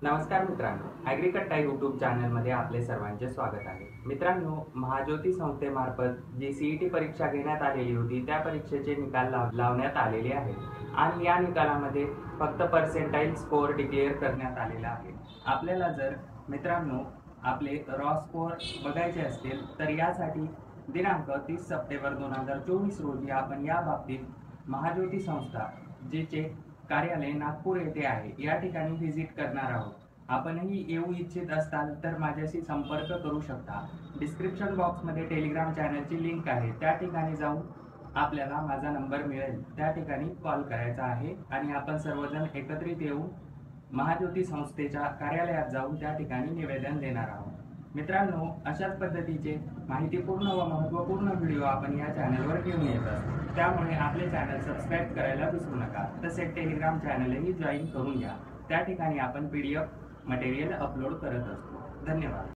नमस्कार मित्रांनो, ॲग्रीकट्टा यूट्यूब चॅनलमध्ये आपले सर्वांचे स्वागत आहे. मित्रांनो, महाज्योती संस्थेमार्फत जी CET परीक्षा घेण्यात आलेली होती त्या परीक्षेचे निकाल लावण्यात आलेले आहेत आणि या निकालामध्ये फक्त पर्सेंटाईल स्कोअर डिक्लेअर करण्यात आलेला आहे. आपल्याला जर मित्रांनो आपले रॉ स्कोअर बघायचे असतील तर यासाठी दिनांक 30 सप्टेंबर 2024 रोजी आपण या बाबतीत महाज्योती संस्था जिचे कार्यालय नागपूर येथे आहे या ठिकाणी व्हिजिट करणार आहोत. आपणही येऊ इच्छित असाल तर माझ्याशी संपर्क करू शकता. डिस्क्रिप्शन बॉक्समध्ये टेलिग्राम चॅनलची लिंक आहे, त्या ठिकाणी जाऊन आपल्याला माझा नंबर मिळेल, त्या ठिकाणी कॉल करायचा आहे आणि आपण सर्वजण एकत्रित येऊन महाज्योती संस्थेच्या कार्यालयात जाऊन त्या ठिकाणी निवेदन देणार आहोत. मित्रांनो, अशाच पद्धतीचे माहितीपूर्ण व महत्त्वपूर्ण व्हिडिओ आपण या चॅनलवर घेऊन येत असतो, त्यामुळे आपले चॅनल सबस्क्राईब करायला विसरू नका. तसेच टेलिग्राम चॅनलही जॉईन करून घ्या, त्या ठिकाणी आपण PDF मटेरियल अपलोड करत असतो. धन्यवाद.